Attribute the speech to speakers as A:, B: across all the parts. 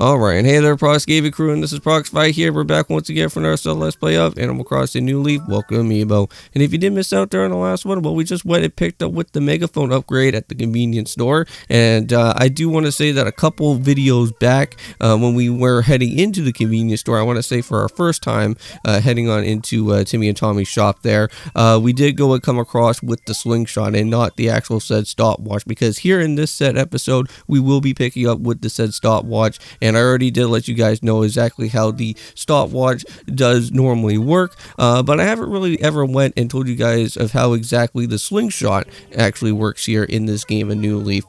A: Alright, and hey there, Proxify crew, and this is Proxify here. We're back once again for another Let's Play of Animal Crossing New Leaf. Welcome, Amiibo. And if you did miss out during the last one, well, we just went and picked up with the megaphone upgrade at the convenience store. And I do want to say that a couple videos back, when we were heading into the convenience store, I want to say for our first time heading on into Timmy and Tommy's shop there, we did go and come across with the slingshot and not the actual said stopwatch, because here in this said episode, we will be picking up with the said stopwatch. And I already did let you guys know exactly how the stopwatch does normally work, but I haven't really ever went and told you guys of how exactly the slingshot actually works here in this game of New Leaf.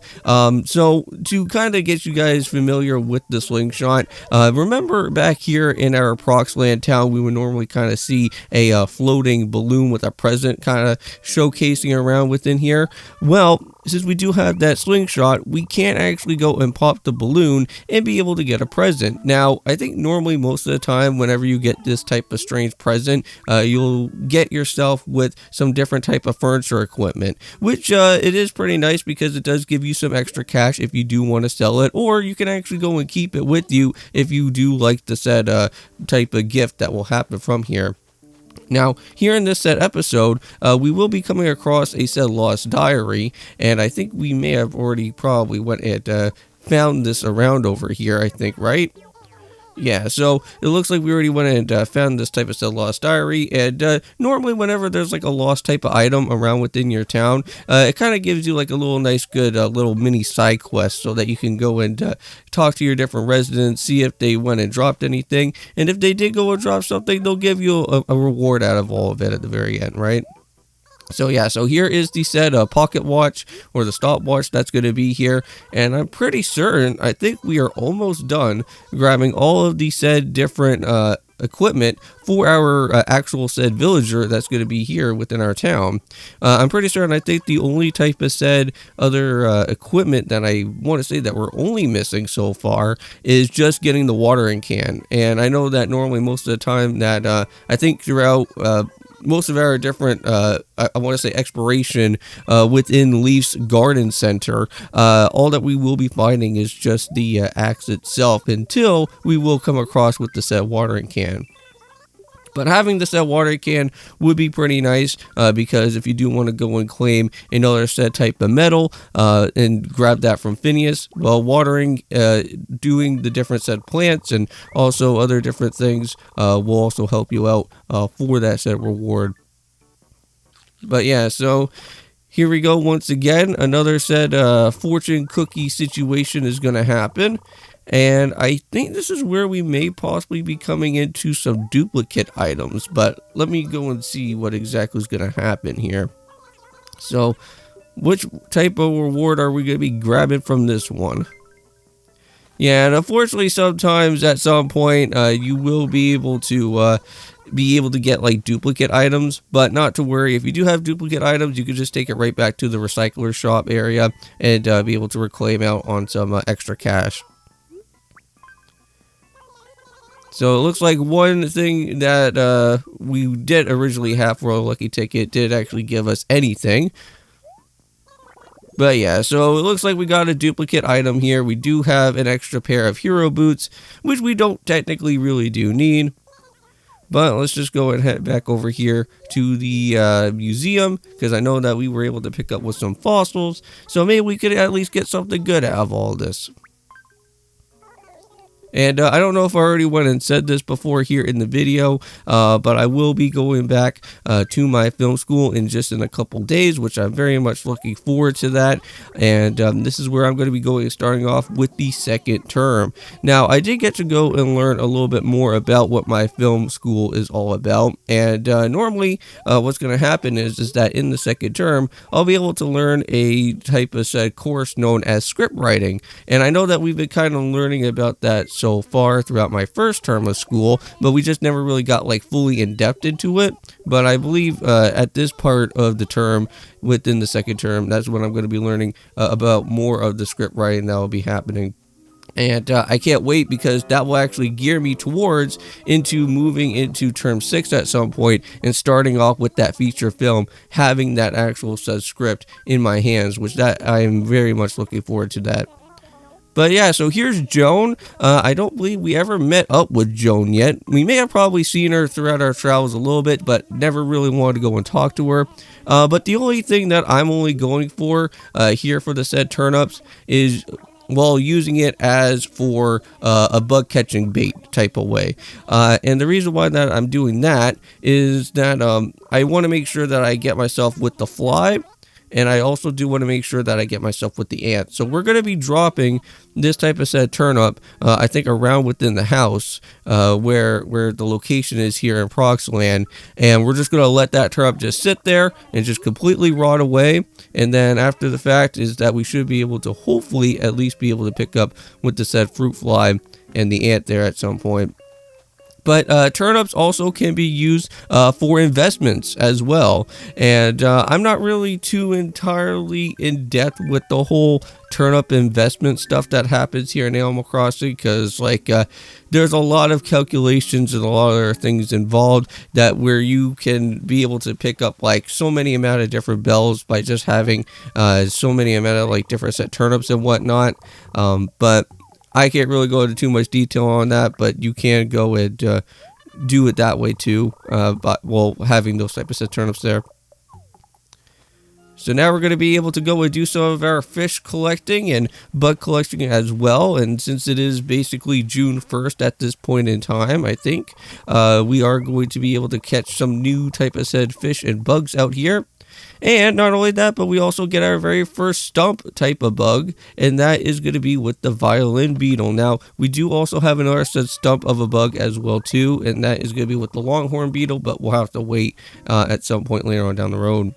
A: So to kind of get you guys familiar with the slingshot, remember back here in our Proxland town, we would normally kind of see a floating balloon with a present kind of showcasing around within here. Well, since we do have that slingshot, we can't actually go and pop the balloon and be able to get a present. Now, I think normally most of the time whenever you get this type of strange present, you'll get yourself with some different type of furniture equipment, which it is pretty nice because it does give you some extra cash if you do want to sell it, or you can actually go and keep it with you if you do like the said type of gift that will happen from here. Now, here in this said episode, we will be coming across a said lost diary, and I think we may have already probably went and found this around over here, I think, right? Yeah, so it looks like we already went and found this type of said lost diary, and normally whenever there's like a lost type of item around within your town, it kind of gives you like a little nice good little mini side quest so that you can go and talk to your different residents, see if they went and dropped anything, and if they did go and drop something, they'll give you a reward out of all of it at the very end, right? So yeah, so here is the said pocket watch, or the stopwatch that's going to be here, and I'm pretty certain, I think we are almost done grabbing all of the said different equipment for our actual said villager that's going to be here within our town. I'm pretty certain, I think the only type of said other equipment that I want to say that we're only missing so far is just getting the watering can. And I know that normally most of the time that I think throughout most of our different, I want to say exploration within Leaf's Garden Center, all that we will be finding is just the axe itself until we will come across with the said watering can. But having the said watering can would be pretty nice, because if you do want to go and claim another said type of metal and grab that from Phineas, well, watering, doing the different said plants and also other different things will also help you out for that said reward. But yeah, so here we go once again. Another said fortune cookie situation is going to happen. And I think this is where we may possibly be coming into some duplicate items, but let me go and see what exactly is going to happen here. So, which type of reward are we going to be grabbing from this one? Yeah, and unfortunately sometimes at some point you will be able to get like duplicate items, but not to worry. If you do have duplicate items, you can just take it right back to the recycler shop area and be able to reclaim out on some extra cash. So it looks like one thing that we did originally have for a lucky ticket did actually give us anything. But yeah, so it looks like we got a duplicate item here. We do have an extra pair of hero boots, which we don't technically really do need. But let's just go and head back over here to the museum, because I know that we were able to pick up with some fossils. So maybe we could at least get something good out of all this. And I don't know if I already went and said this before here in the video, but I will be going back to my film school in a couple days, which I'm very much looking forward to that. And this is where I'm going to be starting off with the second term. Now, I did get to go and learn a little bit more about what my film school is all about. And normally what's going to happen is that in the second term, I'll be able to learn a type of said course known as script writing. And I know that we've been kind of learning about that so far throughout my first term of school, but we just never really got like fully in depth into it. But I believe at this part of the term, within the second term, that's when I'm going to be learning about more of the script writing that will be happening. And I can't wait, because that will actually gear me towards into moving into term 6 at some point and starting off with that feature film, having that actual said script in my hands, which that I am very much looking forward to that. But yeah, so here's Joan. I don't believe we ever met up with Joan yet. We may have probably seen her throughout our travels a little bit, but never really wanted to go and talk to her. But the only thing that I'm only going for here for the said turnips is, well, using it as for a bug catching bait type of way. And the reason why that I'm doing that is that I want to make sure that I get myself with the fly. And I also do want to make sure that I get myself with the ant. So we're going to be dropping this type of said turnip, I think around within the house, where the location is here in Proxland. And we're just going to let that turnip just sit there and just completely rot away. And then after the fact is that we should be able to hopefully at least be able to pick up with the said fruit fly and the ant there at some point. But turnips also can be used for investments as well. And I'm not really too entirely in depth with the whole turnip investment stuff that happens here in Animal Crossing, because there's a lot of calculations and a lot of other things involved that where you can be able to pick up so many amount of different bells by just having so many amount of different set turnips and whatnot. But I can't really go into too much detail on that, but you can go and do it that way too, but having those types of turnips there. So now we're going to be able to go and do some of our fish collecting and bug collecting as well. And since it is basically June 1st at this point in time, I think we are going to be able to catch some new type of said fish and bugs out here. And not only that, but we also get our very first stump type of bug, and that is going to be with the violin beetle. Now, we do also have another said stump of a bug as well too, and that is going to be with the longhorn beetle, but we'll have to wait at some point later on down the road.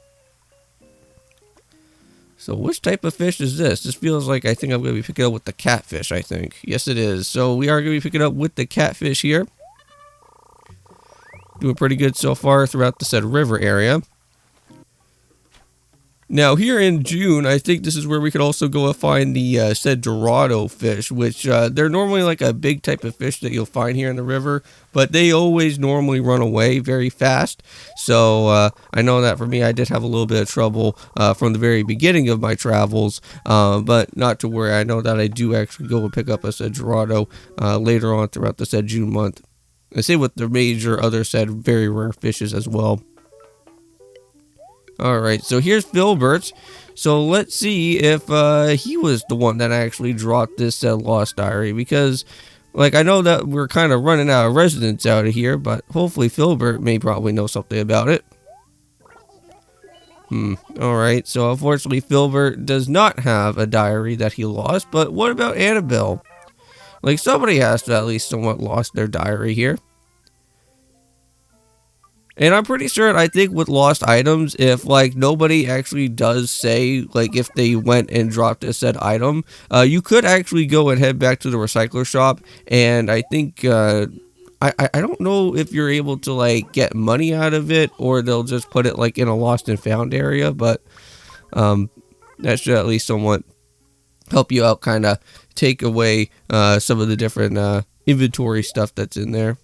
A: So which type of fish is this? This feels like I think I'm going to be picking up with the catfish, I think. Yes, it is. So we are going to be picking up with the catfish here. Doing pretty good so far throughout the said river area. Now, here in June, I think this is where we could also go and find the said Dorado fish, which they're normally a big type of fish that you'll find here in the river, but they always normally run away very fast. So I know that for me, I did have a little bit of trouble from the very beginning of my travels, but not to worry. I know that I do actually go and pick up a said Dorado later on throughout the said June month. I say with the major other said very rare fishes as well. Alright, so here's Filbert. So let's see if he was the one that actually dropped this lost diary, because I know that we're kind of running out of residents out of here, but hopefully Filbert may probably know something about it. Alright, so unfortunately Filbert does not have a diary that he lost, but what about Annabelle? Somebody has to at least somewhat lost their diary here. And I'm pretty sure, I think with lost items, if nobody actually does say if they went and dropped a said item, you could actually go and head back to the recycler shop, and I think I don't know if you're able to get money out of it, or they'll just put it in a lost and found area, but that should at least somewhat help you out, kind of take away some of the different inventory stuff that's in there.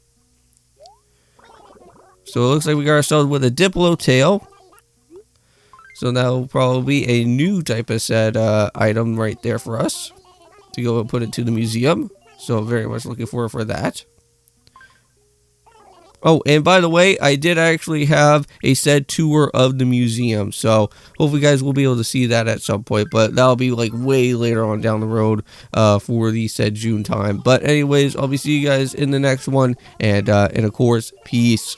A: So it looks like we got ourselves with a Diplo tail. So that will probably be a new type of said item right there for us to go and put it to the museum. So very much looking forward for that. Oh, and by the way, I did actually have a said tour of the museum, so hopefully you guys will be able to see that at some point, but that'll be way later on down the road for the said June time. But anyways, I'll be seeing you guys in the next one, and of course, peace.